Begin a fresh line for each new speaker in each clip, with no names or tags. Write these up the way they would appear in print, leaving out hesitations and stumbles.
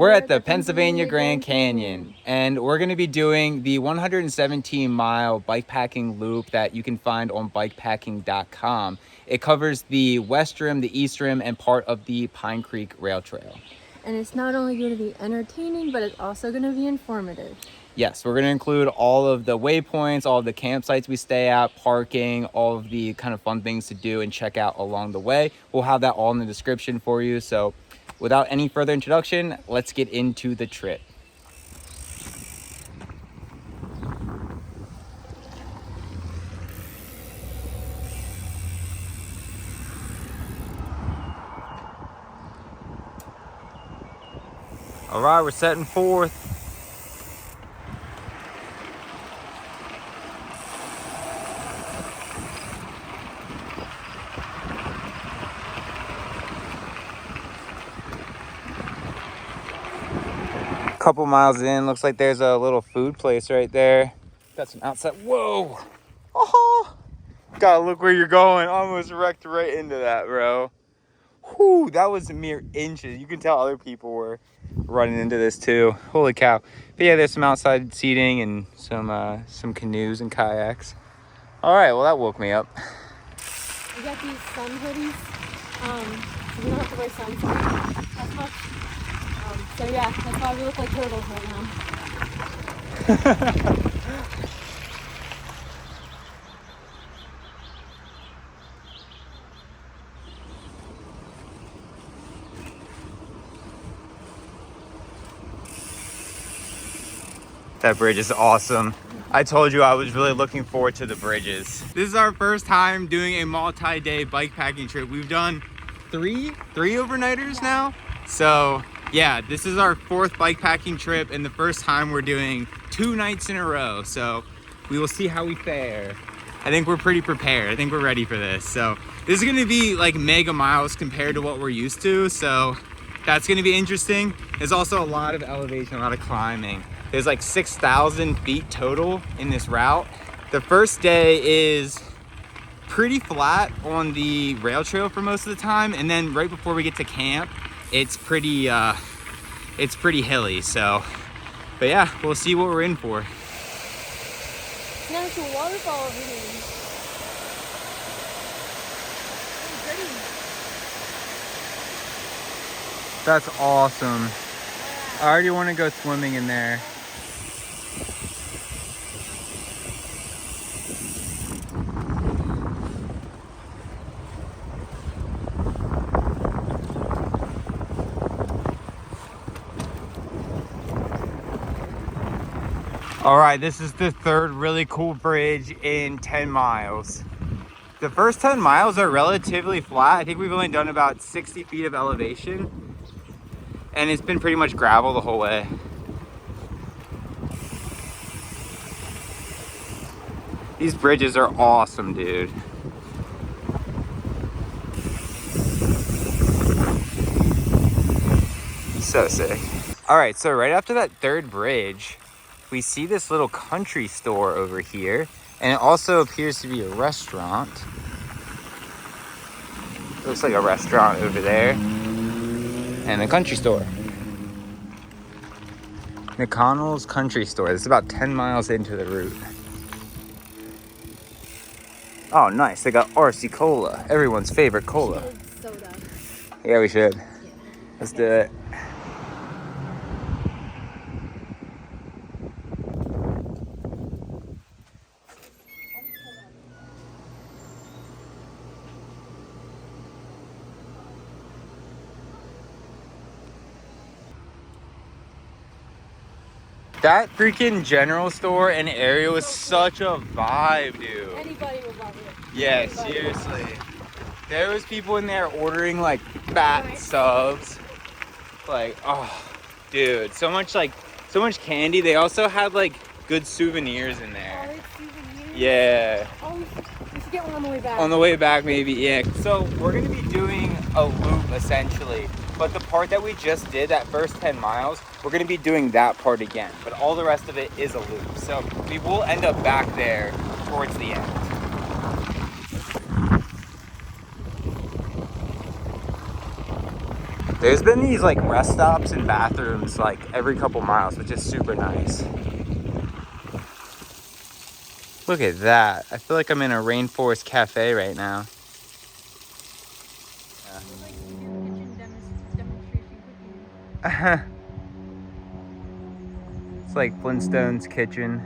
We're at the Pennsylvania Grand Canyon, and we're going to be doing the 117-mile bikepacking loop that you can find on bikepacking.com. It covers the West Rim, the East Rim, and part of the Pine Creek Rail Trail.
And it's not only going to be entertaining, but it's also going to be informative.
Yes, we're going to include all of the waypoints, all of the campsites we stay at, parking, all of the kind of fun things to do and check out along the way. We'll have that all in the description for you. So without any further introduction, let's get into the trip. All right, we're setting forth. Couple miles in, looks like there's a little food place right there. Got some outside. Whoa! Oh, gotta look where you're going. Almost wrecked right into that, bro. Whew, that was mere inches. You can tell other people were running into this too. Holy cow! But yeah, there's some outside seating and some canoes and kayaks. All right, well that woke me up.
We got these sun hoodies, so we don't have to wear sunscreen as much. So yeah, that's why we look like turtles right now.
That bridge is awesome. I told you I was really looking forward to the bridges. This is our first time doing a multi-day bikepacking trip. We've done three overnighters now. So yeah, this is our fourth bikepacking trip and the first time we're doing 2 nights in a row. So we will see how we fare. I think we're pretty prepared. I think we're ready for this. So this is gonna be like mega miles compared to what we're used to. So that's gonna be interesting. There's also a lot of elevation, a lot of climbing. There's like 6,000 feet total in this route. The first day is pretty flat on the rail trail for most of the time. And then right before we get to camp, it's pretty hilly. So, but yeah, we'll see what we're in for.
Now it's a waterfall over here.
That's awesome. I already want to go swimming in there. All right, this is the third really cool bridge in 10 miles. The first 10 miles are relatively flat. I think we've only done about 60 feet of elevation, and it's been pretty much gravel the whole way. These bridges are awesome, dude. So sick. All right, so right after that third bridge, we see this little country store over here, and it also appears to be a restaurant. Looks like a restaurant over there, and a country store. McConnell's Country Store. It's about 10 miles into the route. Oh, nice. They got RC Cola, everyone's favorite cola.
Soda.
Yeah, we should.
Yeah.
Let's do it. That freaking general store and area was such a vibe, dude.
Anybody would love it.
Yeah,
Anybody.
seriously. There was people in there ordering like fat subs. Like, oh, dude, so much candy. They also had like good souvenirs in there.
Oh, it's souvenirs?
Yeah.
Oh, we should get one on the way back.
On the way back, maybe, yeah. So we're gonna be doing a loop essentially, but the part that we just did, that first 10 miles, we're gonna be doing that part again, but all the rest of it is a loop. So we will end up back there towards the end. There's been these like rest stops and bathrooms like every couple miles, which is super nice. Look at that. I feel like I'm in a rainforest cafe right now. It's like Flintstone's kitchen.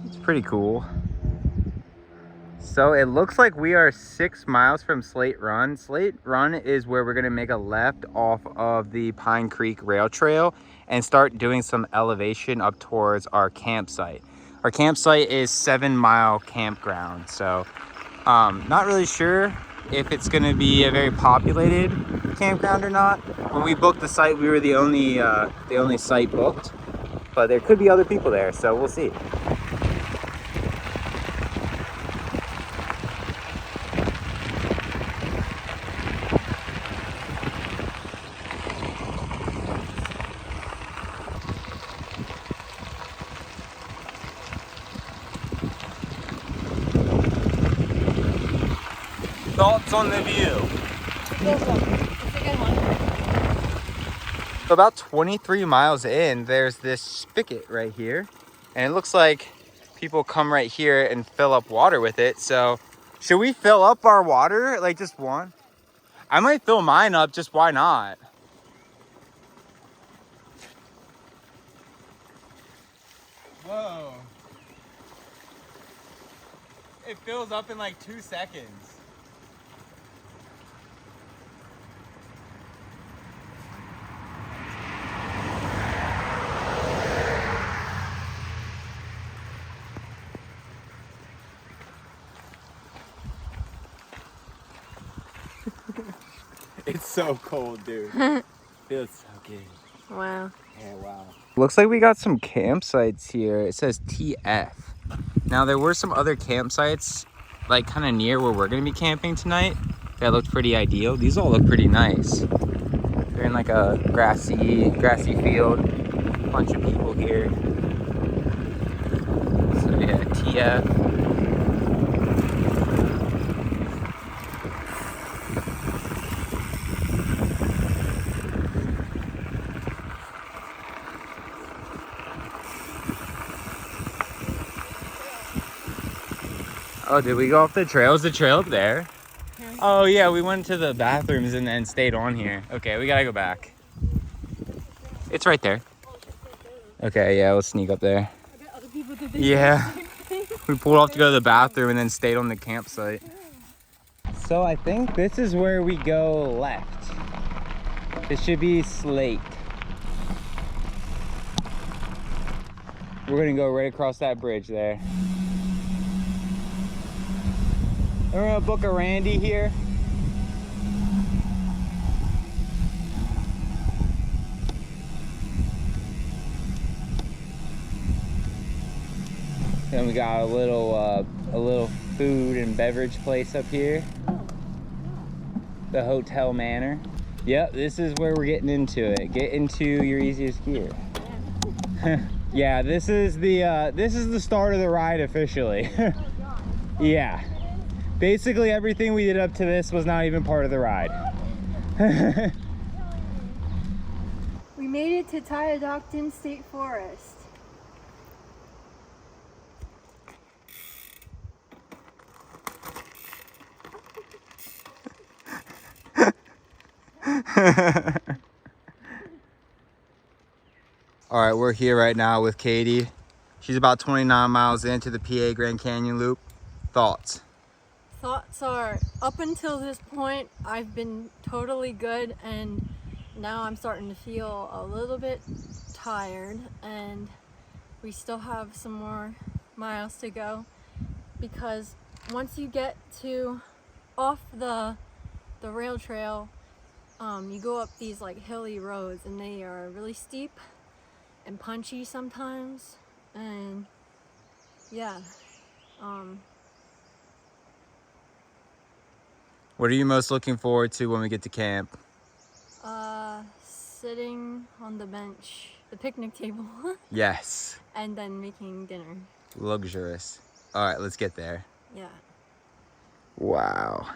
It's pretty cool. So it looks like we are 6 miles from Slate Run. Slate Run is where we're gonna make a left off of the Pine Creek Rail Trail and start doing some elevation up towards our campsite. Our campsite is 7 Mile Campground. So not really sure if it's gonna be a very populated campground or not. When we booked the site, we were the only site booked, but there could be other people there, so we'll see. Thoughts on the view?
It's a good one.
So about 23 miles in, there's this spigot right here. And it looks like people come right here and fill up water with it. So should we fill up our water? Like just one? I might fill mine up, just why not? Whoa. It fills up in like 2 seconds. It's so cold, dude. Feels so good.
Wow.
Yeah, wow. Looks like we got some campsites here. It says TF. Now there were some other campsites like kind of near where we're gonna be camping tonight that looked pretty ideal. These all look pretty nice. They're in like a grassy field. Bunch of people here. So yeah, TF. Oh, did we go off the trail? Is the trail up there? Yeah. Oh yeah, we went to the bathrooms and then stayed on here. Okay, we gotta go back. It's right there. Okay, yeah, let's sneak up there.
I bet other people did the
Yeah.
same thing.
We pulled off to go to the bathroom and then stayed on the campsite. So I think this is where we go left. This should be Slate. We're gonna go right across that bridge there. We're gonna book a Randy here. Then we got a little food and beverage place up here. The Hotel Manor. Yep, this is where we're getting into it. Get into your easiest gear. Yeah, this is the start of the ride officially. Yeah. Basically everything we did up to this was not even part of the ride.
We made it to Tyadocton State Forest.
All right, we're here right now with Katie. She's about 29 miles into the PA Grand Canyon Loop. Thoughts?
Thoughts are, up until this point, I've been totally good, and now I'm starting to feel a little bit tired, and we still have some more miles to go, because once you get to off the rail trail, you go up these like hilly roads, and they are really steep and punchy sometimes, and yeah.
What are you most looking forward to when we get to camp?
Sitting on the bench, the picnic table.
Yes.
And then making dinner.
Luxurious. All right, let's get there.
Yeah.
Wow.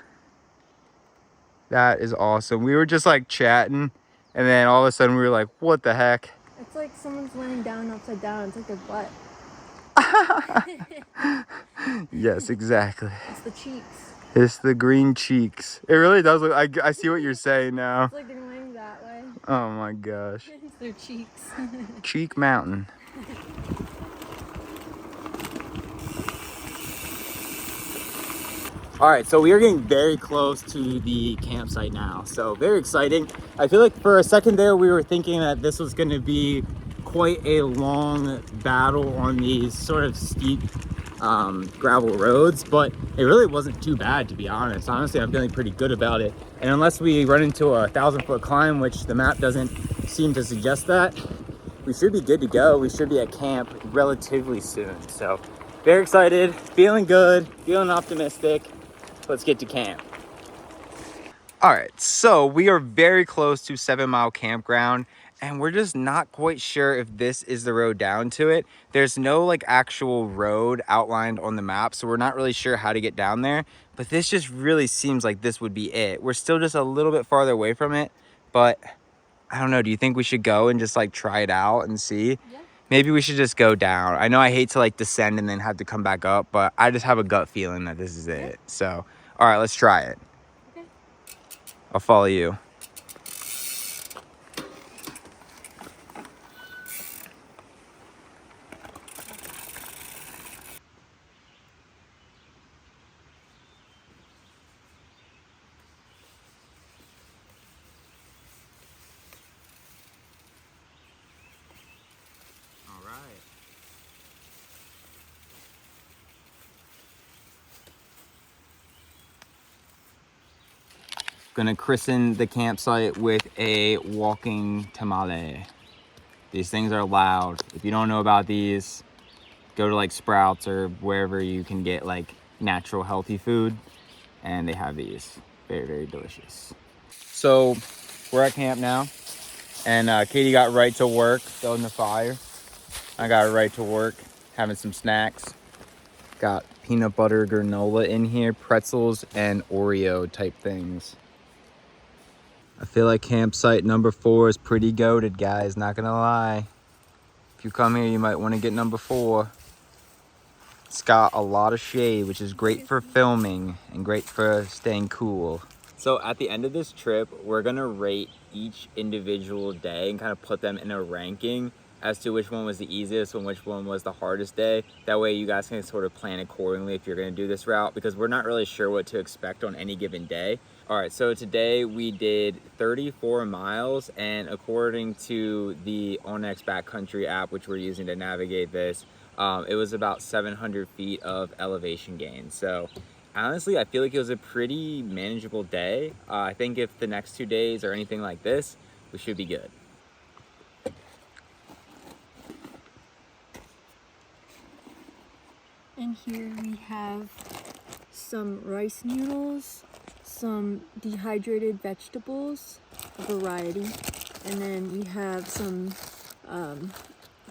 That is awesome. We were just like chatting, and then all of a sudden we were like, what the heck?
It's like someone's laying down upside down. It's like their butt.
Yes, exactly.
It's the cheeks.
It's the green cheeks. It really does look, I see what you're saying now.
It's like they're laying that way.
Oh my gosh.
It's their cheeks.
Cheek Mountain. All right, so we are getting very close to the campsite now. So very exciting. I feel like for a second there, we were thinking that this was gonna be quite a long battle on these sort of steep gravel roads, but it really wasn't too bad, to be honest. Honestly, I'm feeling pretty good about it. And unless we run into a 1,000-foot climb, which the map doesn't seem to suggest that, we should be good to go. We should be at camp relatively soon. So very excited, feeling good, feeling optimistic. Let's get to camp. All right, so we are very close to 7 Mile Campground, and we're just not quite sure if this is the road down to it. There's no like actual road outlined on the map, so we're not really sure how to get down there, but this just really seems like this would be it. We're still just a little bit farther away from it, but I don't know. Do you think we should go and just like try it out and see?
Yeah.
Maybe we should just go down. I know I hate to like descend and then have to come back up, but I just have a gut feeling that this is it. So, all right, let's try it.
Okay.
I'll follow you. All right. Gonna christen the campsite with a walking tamale. These things are loud. If you don't know about these, go to like Sprouts or wherever you can get like natural healthy food, and they have these. Very, very delicious. So we're at camp now, and Katie got right to work building the fire. I got right to work having some snacks. Got peanut butter granola in here, pretzels, and Oreo type things. I feel like campsite number 4 is pretty goated, guys, not gonna lie. If you come here, you might want to get number 4. It's got a lot of shade, which is great for filming and great for staying cool. So at the end of this trip, we're gonna rate each individual day and kind of put them in a ranking as to which one was the easiest and which one was the hardest day. That way you guys can sort of plan accordingly if you're gonna do this route, because we're not really sure what to expect on any given day. All right, so today we did 34 miles, and according to the Onyx Backcountry app, which we're using to navigate this, it was about 700 feet of elevation gain. So honestly, I feel like it was a pretty manageable day. I think if the next 2 days are anything like this, we should be good.
And here we have some rice noodles, some dehydrated vegetables, a variety, and then we have some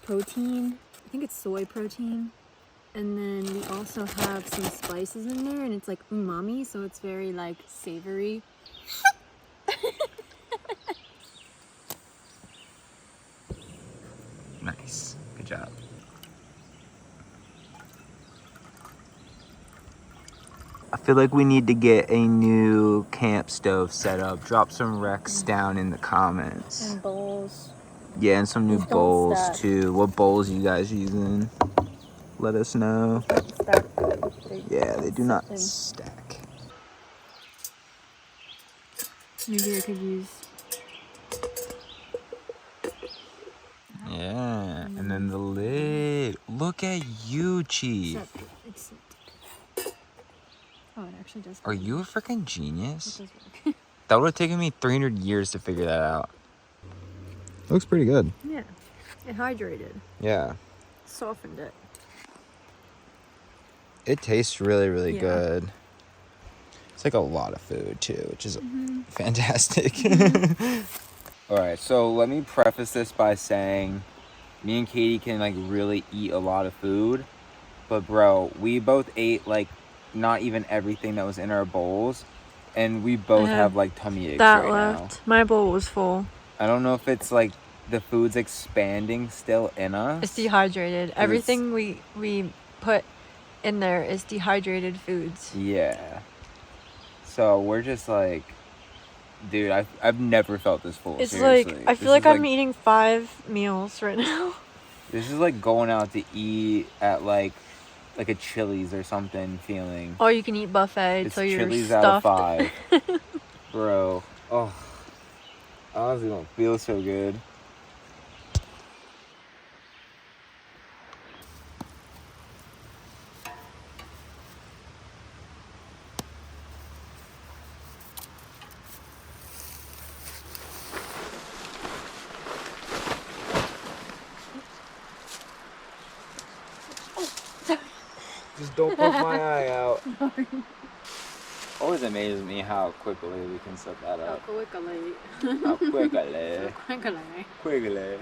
protein. I think it's soy protein. And then we also have some spices in there, and it's like umami, so it's very like savory.
Nice, good job. I feel like we need to get a new camp stove set up. Drop some recs down in the comments.
And bowls.
Yeah, and some new
These don't
bowls
stack.
too. What bowls you guys using? Let us know.
Stack good.
Yeah, they do not
And
stack.
maybe I could use.
Yeah, and then the lid. Look at you, Chief.
It's, oh, it actually does.
Are you a freaking genius?
It does work.
That would have taken me 300 years to figure that out. Looks pretty good.
Yeah, it hydrated,
Yeah.
softened it.
It tastes really, really
Yeah.
good. It's like a lot of food too, which is fantastic. All right, so let me preface this by saying me and Katie can like really eat a lot of food, but bro, we both ate like not even everything that was in our bowls,
and we both
had
have like tummy aches
That
right
left. My bowl was full.
now. I don't know if it's like the food's expanding still in us.
It's dehydrated.
it's-
Everything we put in there is dehydrated foods.
Yeah. So we're just like, dude, I've never felt this full.
It's
seriously.
like I feel
This
like
is
I'm eating 5 meals right now.
This is like going out to eat at like a Chili's or something feeling.
All you can eat buffet
It's
till you're
Chili's
stuffed.
out of 5. Bro. Oh. I honestly don't feel so good. Just don't poke my eye out. Always amazes me how quickly we can set that up. How quickly. Quickly.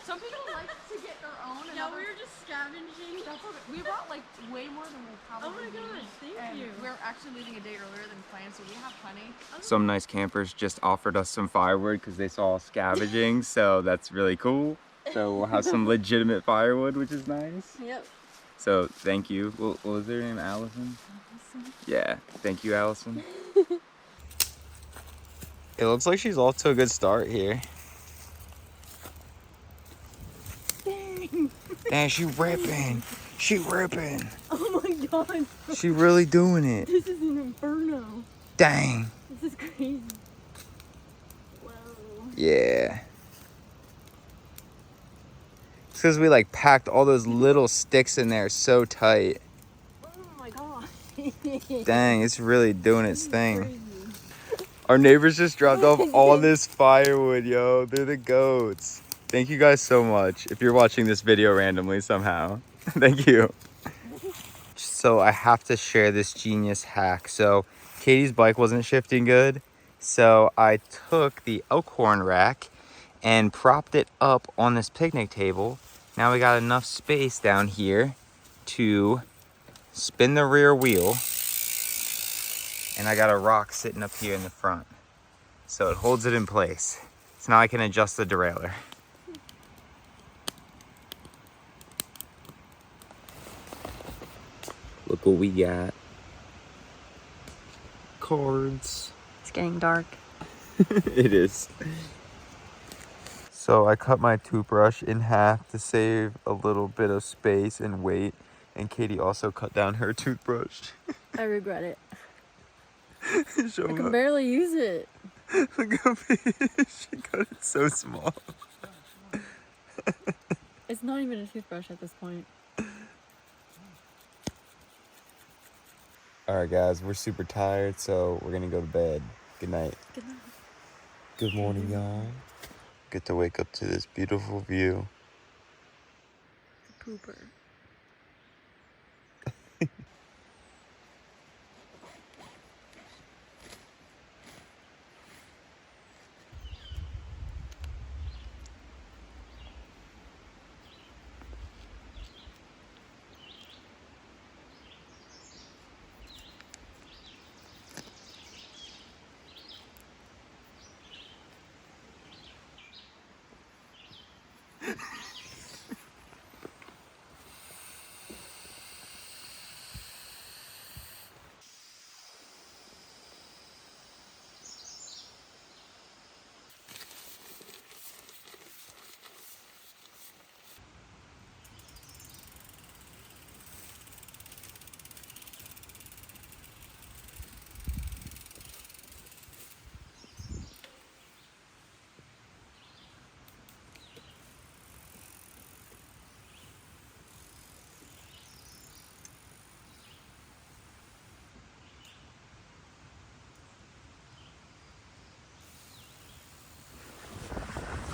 Some people like to get their own.
Yeah, we were just scavenging.
That's okay. We brought like way more than we probably
Oh my gosh,
need.
thank you.
We're actually leaving a day earlier than planned, so we have plenty.
Some nice campers just offered us some firewood because they saw us scavenging, so that's really cool. So we'll have some legitimate firewood, which is nice.
Yep.
So thank you. What was their name? Allison? Yeah. Thank you, Allison. It looks like she's off to a good start here. Dang, she ripping. She ripping.
Oh my god.
She really doing it.
This is an inferno.
Dang.
This is crazy. Whoa.
Yeah. It's because we like packed all those little sticks in there so tight.
Oh my god.
Dang, it's really doing its thing.
Crazy.
Our neighbors just dropped off all this firewood, yo. They're the goats. Thank you guys so much. If you're watching this video randomly somehow, thank you. So I have to share this genius hack. So Katie's bike wasn't shifting good. So I took the Elkhorn rack and propped it up on this picnic table. Now we got enough space down here to spin the rear wheel. And I got a rock sitting up here in the front. So it holds it in place. So now I can adjust the derailleur. Look what we got. Cards.
It's getting dark.
It is. So I cut my toothbrush in half to save a little bit of space and weight. And Katie also cut down her toothbrush.
I regret it.
Show
I can
up.
barely use it.
Look how big. She cut it so small.
It's not even a toothbrush at this point.
All right, guys, we're super tired, so we're gonna go to bed. Good night.
Good night.
Good morning, y'all. Get to wake up to this beautiful view.
It's a pooper.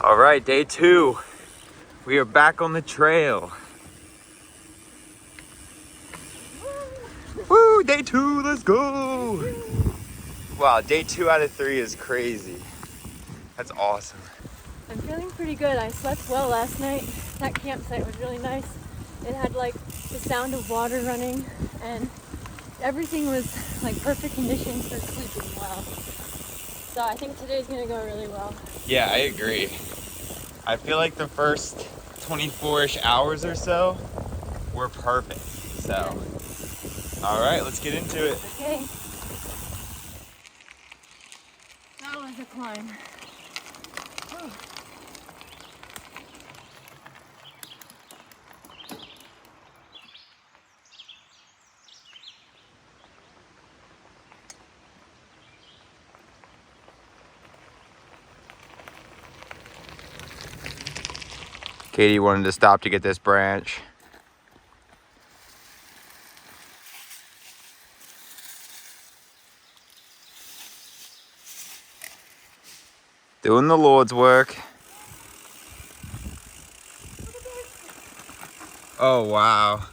All right, day 2. We are back on the trail. Woo, day 2, let's go. Wow, day 2 out of 3 is crazy. That's awesome.
I'm feeling pretty good. I slept well last night. That campsite was really nice. It had like the sound of water running and everything was like perfect conditions for sleeping well. So I think today's gonna go really well.
Yeah, I agree. I feel like the first 24-ish hours or so were perfect. So, all right, let's get into it.
Okay. That was a climb. Whew.
Katie wanted to stop to get this branch. Doing the Lord's work. Oh, wow.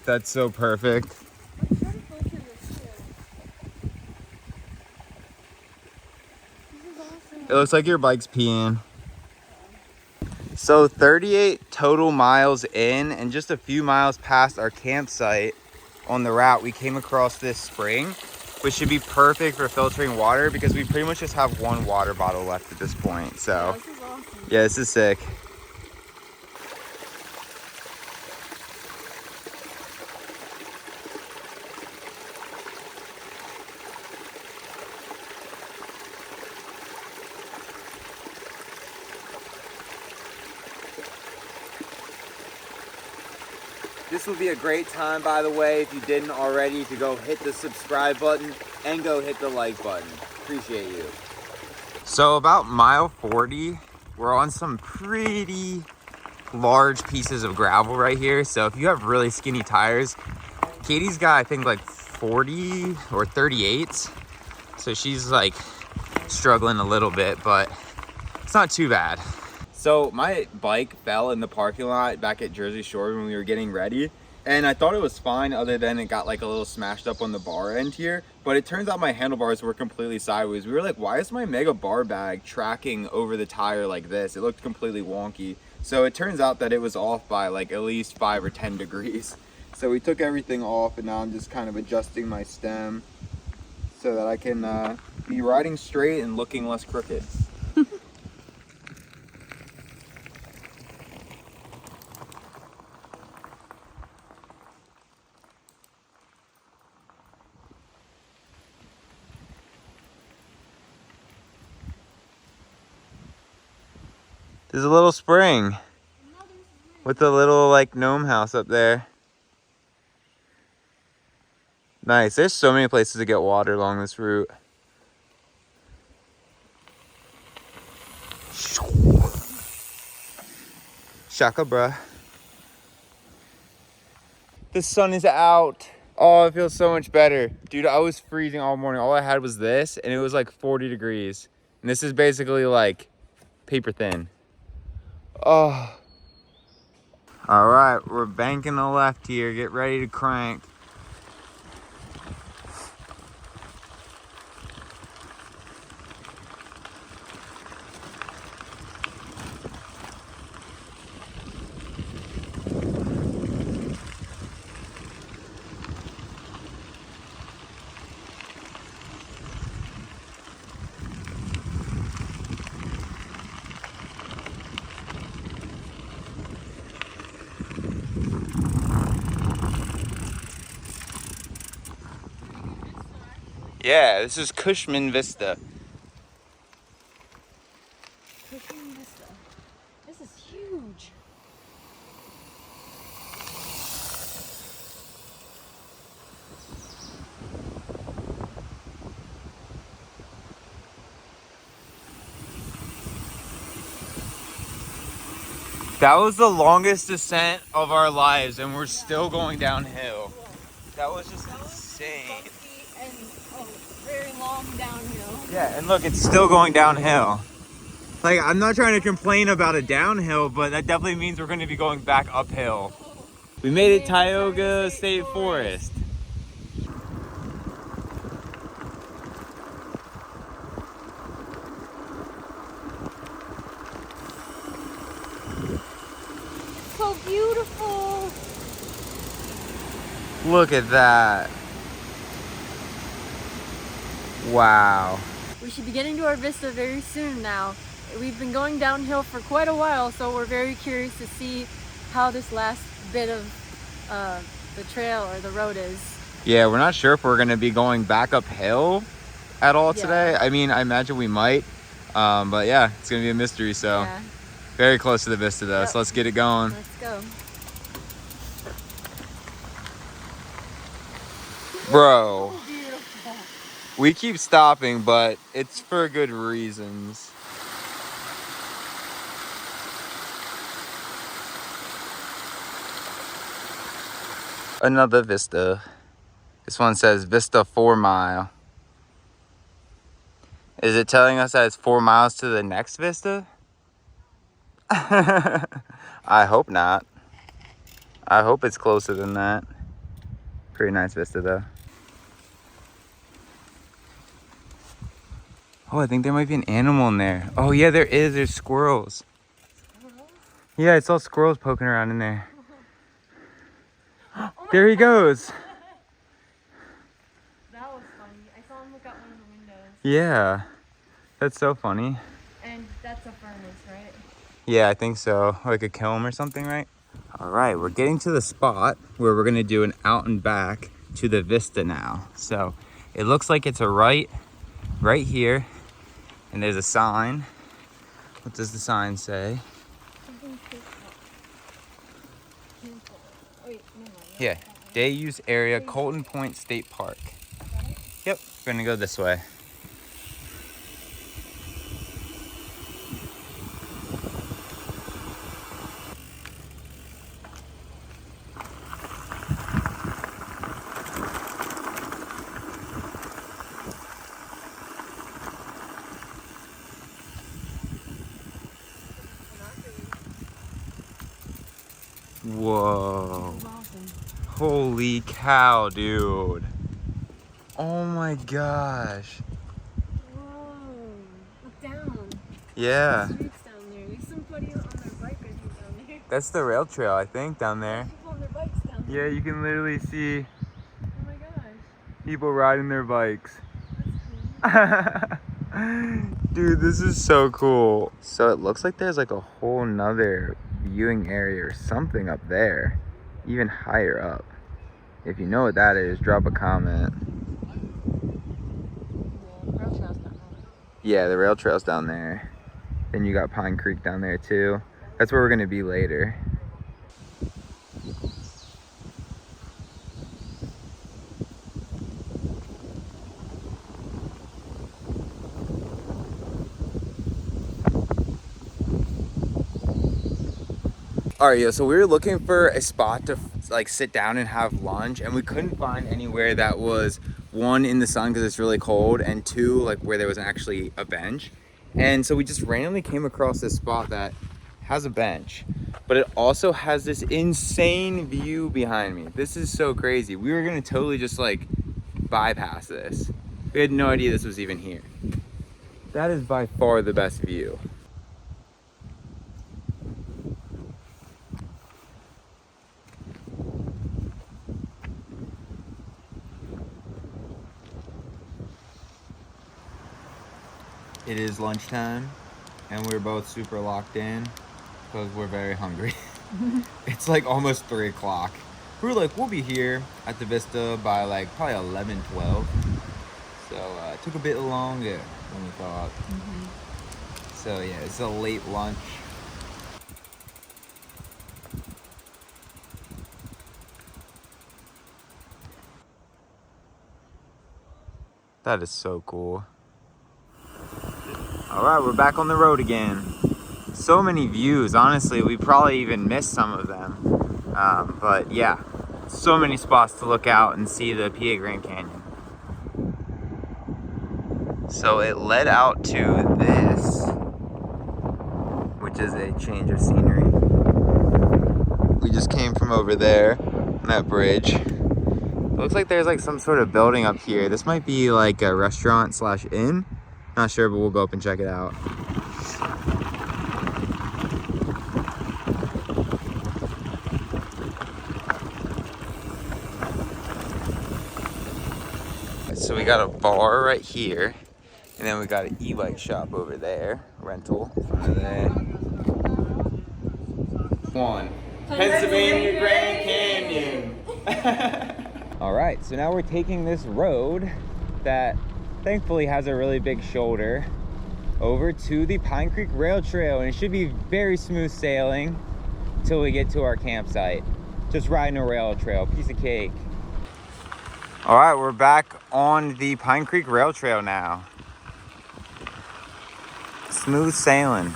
That's so perfect. It looks like your bike's peeing. So 38 total miles in, and just a few miles past our campsite on the route, we came across this spring, which should be perfect for filtering water because we pretty much just have one water bottle left at this point. So
This is awesome.
yeah, this is sick. This would be a great time, by the way, if you didn't already, to go hit the subscribe button and go hit the like button. Appreciate you. So about mile 40, we're on some pretty large pieces of gravel right here. So if you have really skinny tires, Katie's got, I think, like 40 or 38. So she's like struggling a little bit, but it's not too bad. So my bike fell in the parking lot back at Jersey Shore when we were getting ready. And I thought it was fine other than it got like a little smashed up on the bar end here. But it turns out my handlebars were completely sideways. We were like, why is my mega bar bag tracking over the tire like this? It looked completely wonky. So it turns out that it was off by like at least 5 or 10 degrees. So we took everything off and now I'm just kind of adjusting my stem so that I can be riding straight and looking less crooked. There's a little spring with a little like gnome house up there. Nice. There's so many places to get water along this route. Shaka bruh. The sun is out. Oh, it feels so much better. Dude, I was freezing all morning. All I had was this and it was like 40 degrees. And this is basically like paper thin. Oh. All right, we're banking the left here. Get ready to crank. Yeah, this is Cushman Vista.
Cushman Vista. This is huge.
That was the longest descent of our lives and we're still going downhill. That was just insane.
Bumpy and very long downhill.
Yeah, and look, it's still going downhill. Like, I'm not trying to complain about a downhill, but that definitely means we're going to be going back uphill. We made it Tioga State Forest. Look at that. Wow.
We should be getting to our vista very soon now. We've been going downhill for quite a while, so we're very curious to see how this last bit of the trail or the road is.
Yeah, we're not sure if we're gonna be going back uphill at all
Yeah.
today. I mean, I imagine we might, but yeah, it's gonna be a mystery. So
Yeah.
very close to the vista though.
Yep.
So let's get it going.
Let's go.
Bro,
Beautiful.
we keep stopping, but it's for good reasons. Another vista. This one says Vista 4 mile. Is it telling us that it's 4 miles to the next vista? I hope not. I hope it's closer than that. Pretty nice vista though. Oh, I think there might be an animal in there. Oh yeah, there is. There's squirrels. Yeah, I saw squirrels poking around in there. There he goes.
That was funny. I saw him look out one of the windows.
Yeah, that's so funny.
And that's a furnace, right?
Yeah, I think so. Like a kiln or something, right? All right, we're getting to the spot where we're gonna do an out and back to the vista now. So it looks like it's a right here, and there's a sign. What does the sign say?
Oh, wait, no.
Yeah, day use area, Colton Point State Park. Yep, we're gonna go this way. Whoa. Holy cow, dude. Oh my gosh.
Whoa. Look down.
Yeah.
Streets down there. There's somebody on their bike, I think, down there.
That's the rail trail, I think, down there.
People on their bikes down there.
Yeah, you can literally see
Oh my gosh.
people riding their bikes.
That's cool.
Dude, this is so cool. So it looks like there's like a whole nother viewing area or something up there, even higher up. If you know what that is, drop a comment.
Yeah, rail trail's down there.
Yeah, the rail trail's down there. Then you got Pine Creek down there too. That's where we're gonna be later. All right, yeah, so we were looking for a spot to like sit down and have lunch, and we couldn't find anywhere that was, one, in the sun because it's really cold, and two, like where there was actually a bench. And so we just randomly came across this spot that has a bench, but it also has this insane view behind me. This is so crazy. We were gonna totally just like bypass this. We had no idea this was even here. That is by far the best view. It is lunchtime, and we're both super locked in because we're very hungry. It's like almost 3 o'clock. We were like, we'll be here at the Vista by like probably 11, 12. So it took a bit longer than we thought. So yeah, it's a late lunch. That is so cool. All right, we're back on the road again. So many views, honestly, we probably even missed some of them. But yeah, so many spots to look out and see the PA Grand Canyon. So it led out to this, which is a change of scenery. We just came from over there on that bridge. It looks like there's like some sort of building up here. This might be like a restaurant / inn. Not sure, but we'll go up and check it out. So we got a bar right here, and then we got an e-bike shop over there, rental in front of there. One, Pennsylvania Grand Canyon. All right, so now we're taking this road that thankfully has a really big shoulder over to the Pine Creek Rail Trail, and it should be very smooth sailing until we get to our campsite. Just riding a rail trail, piece of cake. All right, we're back on the Pine Creek Rail Trail now. Smooth sailing.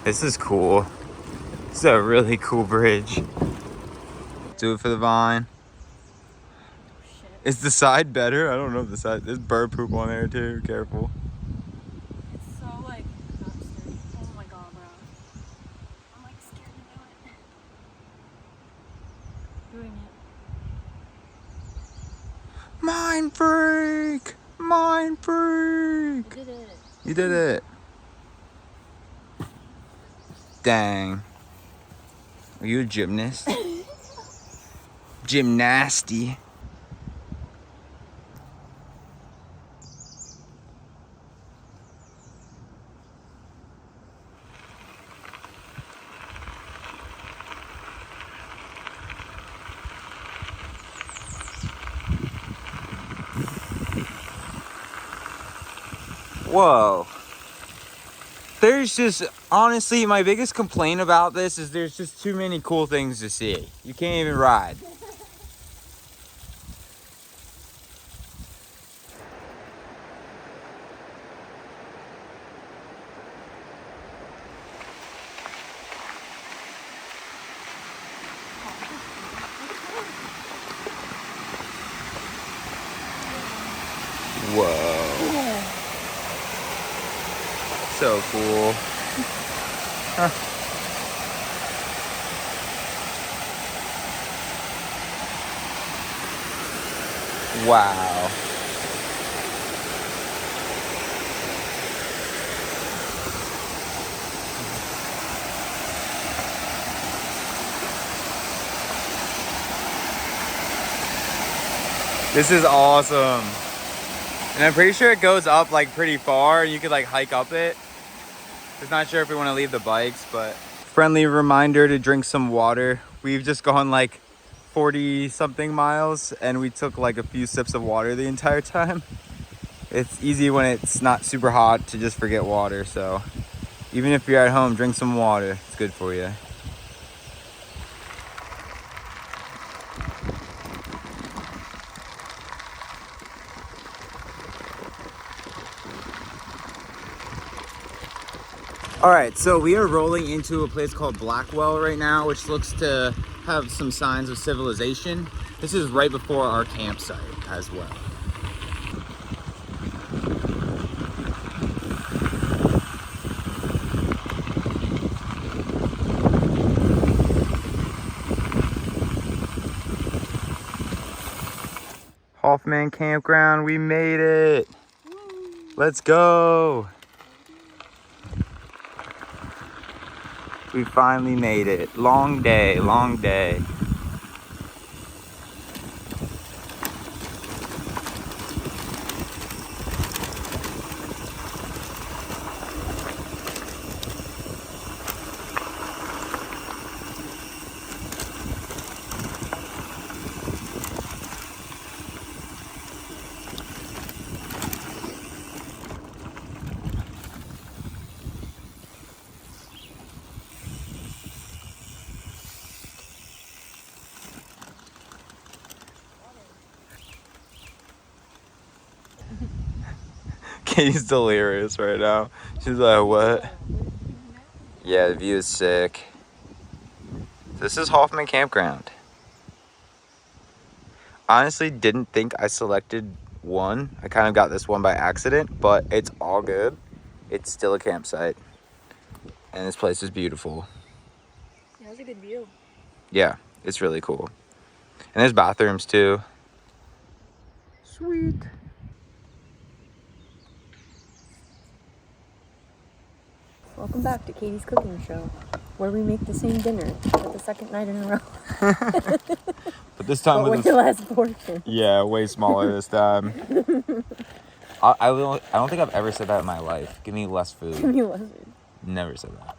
This is cool. This is a really cool bridge. Do it for the vine. Is the side better? I don't know if the side. There's bird poop on there too. Careful.
It's so like not sturdy. Oh my god, bro. I'm like scared to do it. Doing it.
Mind freak! Mind freak!
I did it.
You did it. Dang. Are you a gymnast? Gymnasty. Whoa. There's just, honestly, my biggest complaint about this is there's just too many cool things to see. You can't even ride. Whoa. So cool. Huh. Wow. This is awesome. And I'm pretty sure it goes up like pretty far. You could like hike up it. Just not sure if we want to leave the bikes, but friendly reminder to drink some water. We've just gone like 40 something miles and we took like a few sips of water the entire time. It's easy when it's not super hot to just forget water. So even if you're at home, drink some water. It's good for you. All right, so we are rolling into a place called Blackwell right now, which looks to have some signs of civilization. This is right before our campsite as well. Hoffman Campground, we made it. Let's go. We finally made it. Long day, long day. Katie's delirious right now. She's like, what? Yeah, the view is sick. This is Hoffman Campground. Honestly, didn't think I selected one. I kind of got this one by accident, but it's all good. It's still a campsite. And this place is beautiful.
Yeah, that's a good view.
Yeah, it's really cool. And there's bathrooms too. Sweet.
Welcome back to Katie's Cooking Show, where we make the same dinner for the second night in a row.
But this time
But way
with a,
less portion.
yeah, way smaller this time. I don't think I've ever said that in my life. Give me less food.
Give me less food.
Never said that.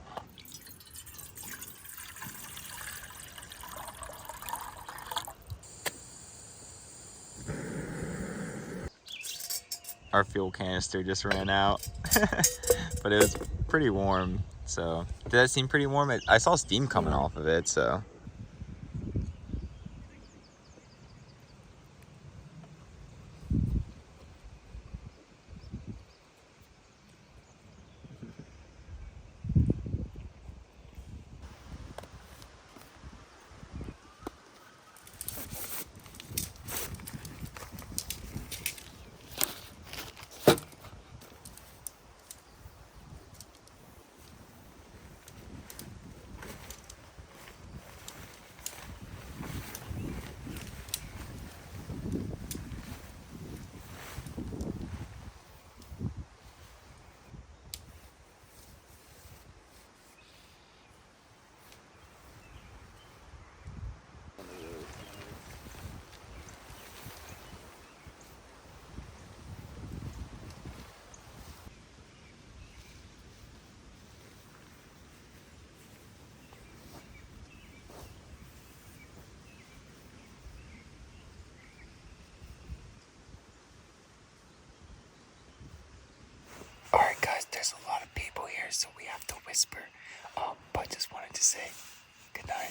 Our fuel canister just ran out, but it was pretty warm. So did that seem pretty warm? I saw steam coming off of it, so. Alright guys, there's a lot of people here, so we have to whisper. But just wanted to say good night.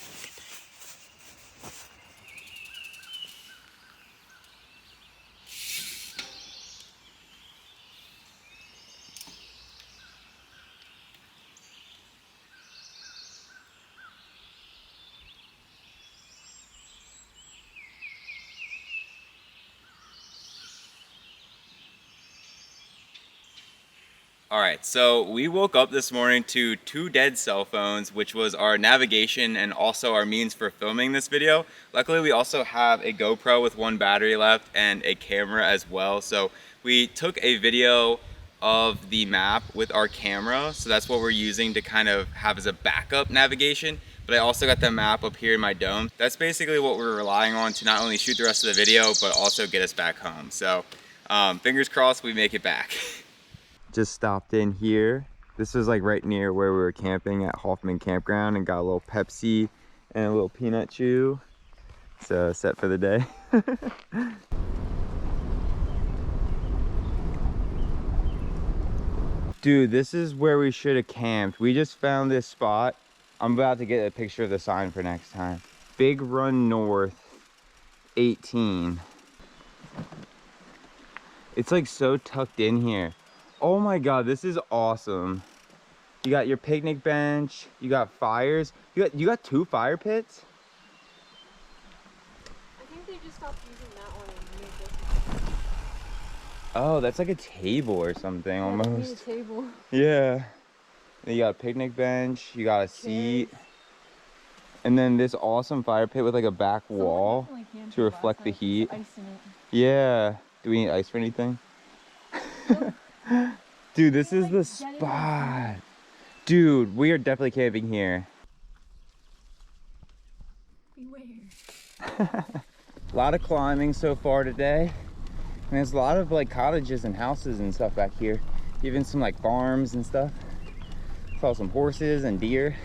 Alright, so we woke up this morning to 2 dead cell phones, which was our navigation and also our means for filming this video. Luckily, we also have a GoPro with 1 battery left and a camera as well. So we took a video of the map with our camera. So that's what we're using to kind of have as a backup navigation. But I also got the map up here in my dome. That's basically what we're relying on to not only shoot the rest of the video, but also get us back home. So fingers crossed we make it back. Just stopped in here. This was like right near where we were camping at Hoffman Campground, and got a little Pepsi and a little peanut chew. So set for the day. Dude, this is where we should have camped. We just found this spot. I'm about to get a picture of the sign for next time. Big Run North 18. It's like so tucked in here. Oh my god, this is awesome. You got your picnic bench, you got fires. You got 2 fire pits?
I think they just stopped using that one and made this.
Oh, that's like a table or something almost.
They made a table.
Yeah. And you got a picnic bench, you got a seat. And then this awesome fire pit with like a back wall to reflect the heat.
Ice in it.
Yeah. Do we need ice for anything? Dude, this is the spot. Dude, we are definitely camping here.
Beware.
A lot of climbing so far today. And there's a lot of like cottages and houses and stuff back here. Even some like farms and stuff. Saw some horses and deer.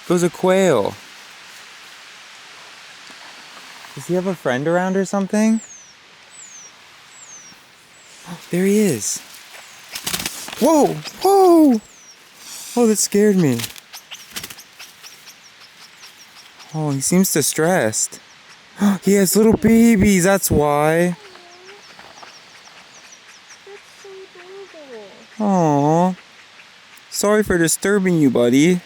It was a quail. Does he have a friend around or something? Oh, there he is. Whoa! Whoa! Oh, that scared me. Oh, he seems distressed. He has little babies, that's why. Aww. Sorry for disturbing you, buddy.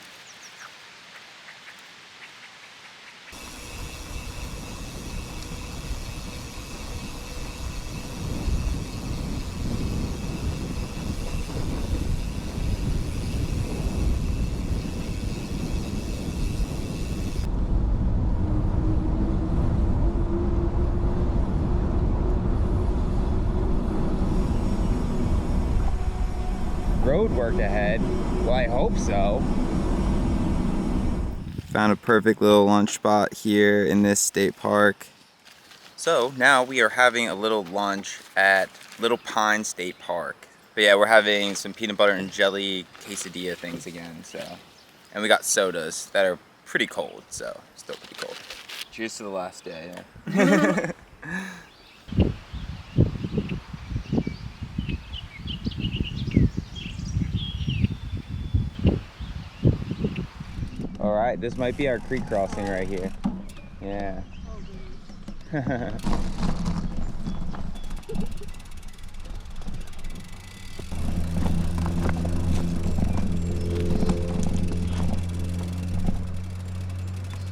road work ahead. Well, I hope so. Found a perfect little lunch spot here in this state park. So now we are having a little lunch at Little Pine State Park. But yeah, we're having some peanut butter and jelly quesadilla things again, so. And we got sodas that are pretty cold, so still pretty cold. Cheers to the last day. Yeah. All right, this might be our creek crossing right here. Yeah.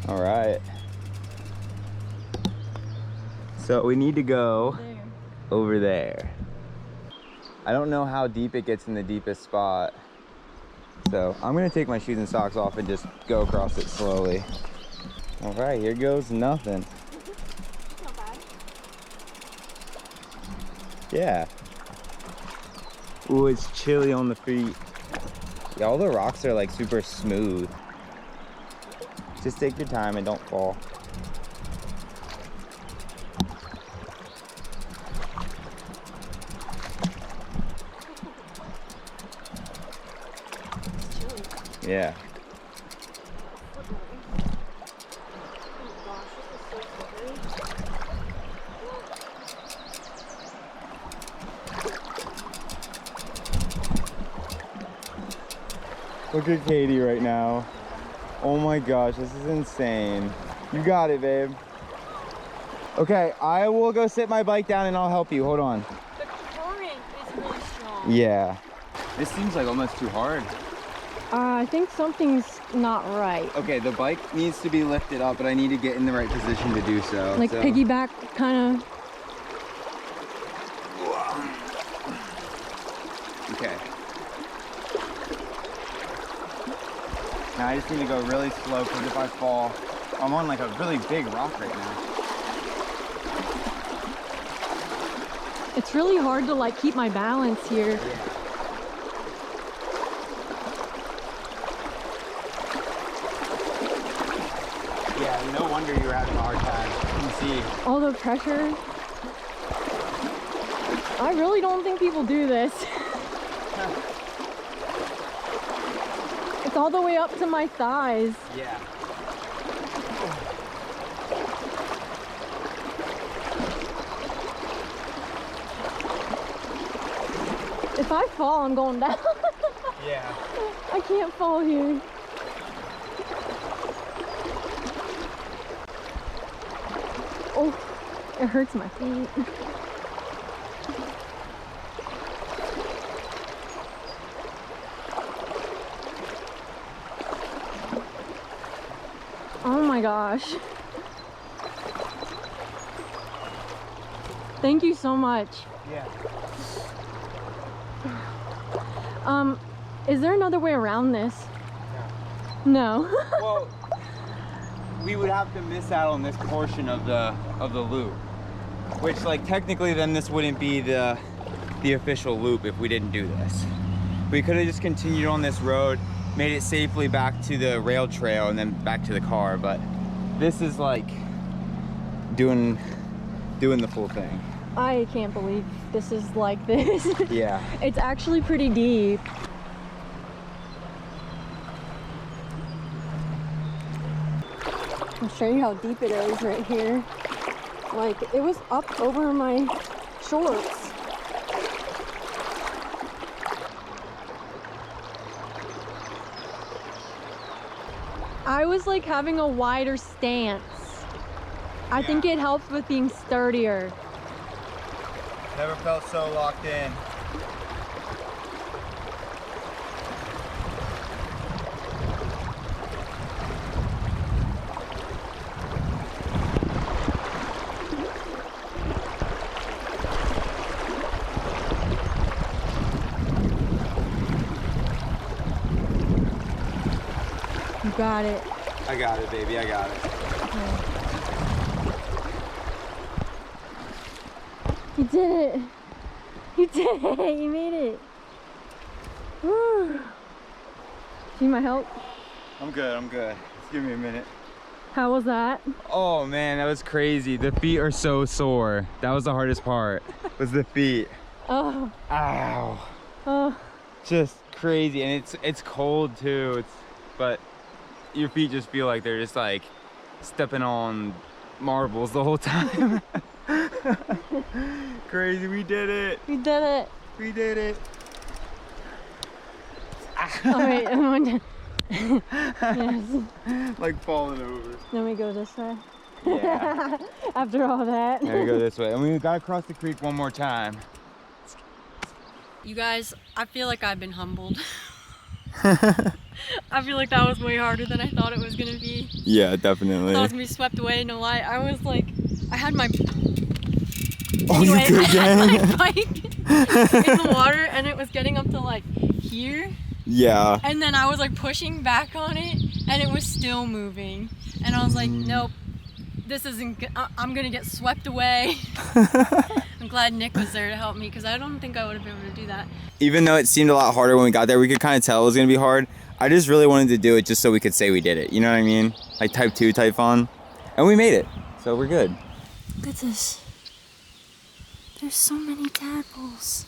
All right. So we need to go over there. I don't know how deep it gets in the deepest spot. So I'm gonna take my shoes and socks off and just go across it slowly. All right, here goes nothing.
Not bad.
Yeah. Ooh, it's chilly on the feet. Yeah, all the rocks are like super smooth. Just take your time and don't fall.
It's chilly.
Yeah.
Oh gosh, this is so slippery.
Look at Katie right now. Oh my gosh, this is insane. You got it, babe. Okay, I will go sit my bike down and I'll help you. Hold on.
The current is really strong.
Yeah. This seems like almost too hard.
I think something's not right.
Okay, the bike needs to be lifted up, but I need to get in the right position to do so.
Like piggyback kind of.
Okay. Now I just need to go really slow because if I fall, I'm on like a really big rock right now.
It's really hard to like keep my balance here.
Yeah, no wonder you were having a hard time. You can see.
All the pressure. I really don't think people do this. It's all the way up to my thighs.
Yeah.
If I fall, I'm going down.
Yeah.
I can't fall here. Oh, it hurts my feet. Oh my gosh. Thank you so much.
Yeah.
Is there another way around this? No.
Well, we would have to miss out on this portion of the loop, which, like, technically then this wouldn't be the official loop if we didn't do this. We could have just continued on this road, made it safely back to the rail trail and then back to the car, but this is like doing the full thing.
I can't believe this is like this.
Yeah.
It's actually pretty deep. I'll show you how deep it is right here. Like, it was up over my shorts. I was like having a wider stance. I think it helps with being sturdier.
Never felt so locked in.
You got it.
I got it, baby, I got it.
You did it. You did it. You made it. Woo. Need my help?
I'm good, I'm good. Just give me a minute.
How was that?
Oh man, that was crazy. The feet are so sore. That was the hardest part, was the feet.
Oh.
Ow.
Oh.
Just crazy, and it's cold too. But your feet just feel like they're just like stepping on marbles the whole time. Crazy, we did it.
We did it.
We did it.
All right, I'm going to. Yes.
Like falling over.
Then we go this way.
Yeah.
After all that.
Now we go this way, and we gotta cross the creek one more time.
You guys, I feel like I've been humbled. I feel like that was way harder than I thought it was gonna be.
Yeah, definitely.
I was gonna be swept away, no lie. I was like, I had my.
Oh,
anyway,
you good,
I had
gang?
my bike in the water, and it was getting up to like here.
Yeah.
And then I was like pushing back on it, and it was still moving. And I was like, nope, this isn't good. I'm gonna get swept away. I'm glad Nick was there to help me, because I don't think I would have been able to do that.
Even though it seemed a lot harder when we got there, we could kind of tell it was gonna be hard. I just really wanted to do it just so we could say we did it. You know what I mean? Like type 2 type fun. And we made it. So we're good.
Look at this. There's so many tadpoles.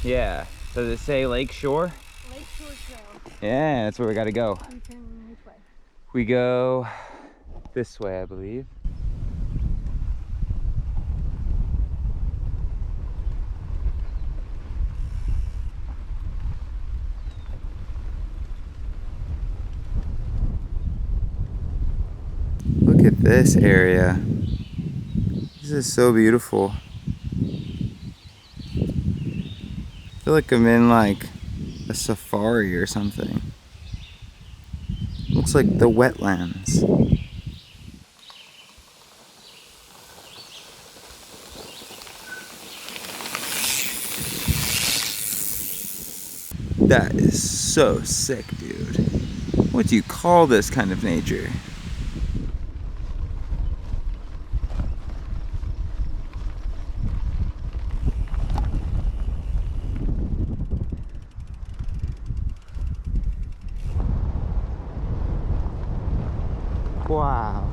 Yeah. Does it say Lake Shore?
Lake Shore Trail.
Yeah, that's where we gotta go.
You turn which way?
We go this way, I believe. Look at this area. This is so beautiful. I feel like I'm in like a safari or something. Looks like the wetlands. That is so sick, dude. What do you call this kind of nature? Wow.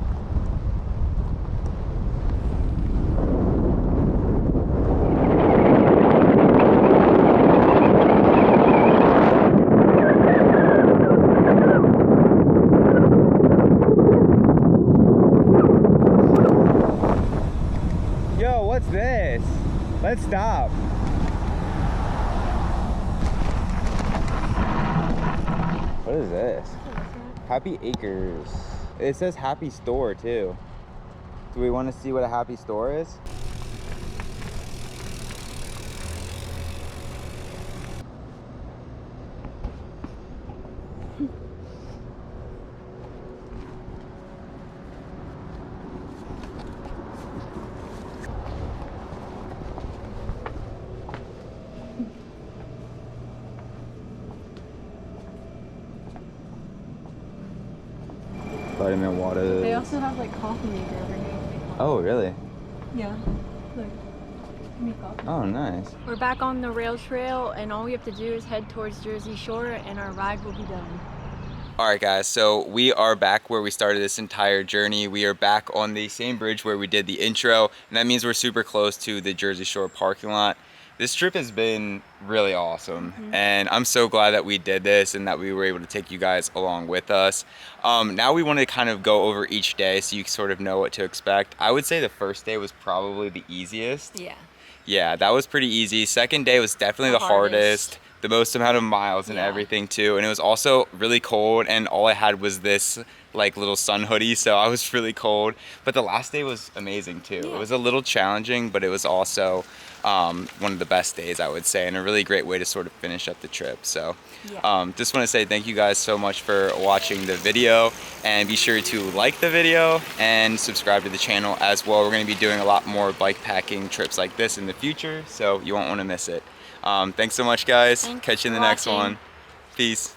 Yo, what's this? Let's stop. What is this? Happy Acres. It says Happy Store too. Do we want to see what a Happy Store is? Vitamin water.
They also have like coffee maker over here.
Oh, really?
Yeah. Look. Make coffee.
Oh, nice.
We're back on the rail trail, and all we have to do is head towards Jersey Shore, and our ride will be done.
All right, guys, so we are back where we started this entire journey. We are back on the same bridge where we did the intro, and that means we're super close to the Jersey Shore parking lot. This trip has been really awesome, and I'm so glad that we did this and that we were able to take you guys along with us. Now we want to kind of go over each day so you sort of know what to expect. I would say the first day was probably the easiest.
Yeah.
Yeah, that was pretty easy. Second day was definitely the hardest. the most amount of miles and
Yeah.
everything too. And it was also really cold, and all I had was this like little sun hoodie, so I was really cold. But the last day was amazing too.
Yeah.
It was a little challenging, but it was also one of the best days, I would say, and a really great way to sort of finish up the trip. So
Yeah.
just want to say thank you guys so much for watching the video, and be sure to like the video and subscribe to the channel as well. We're going to be doing a lot more bike packing trips like this in the future, so you won't want to miss it. Thanks so much, guys.
Thanks
Catch you in
for
the next
watching.
one. Peace.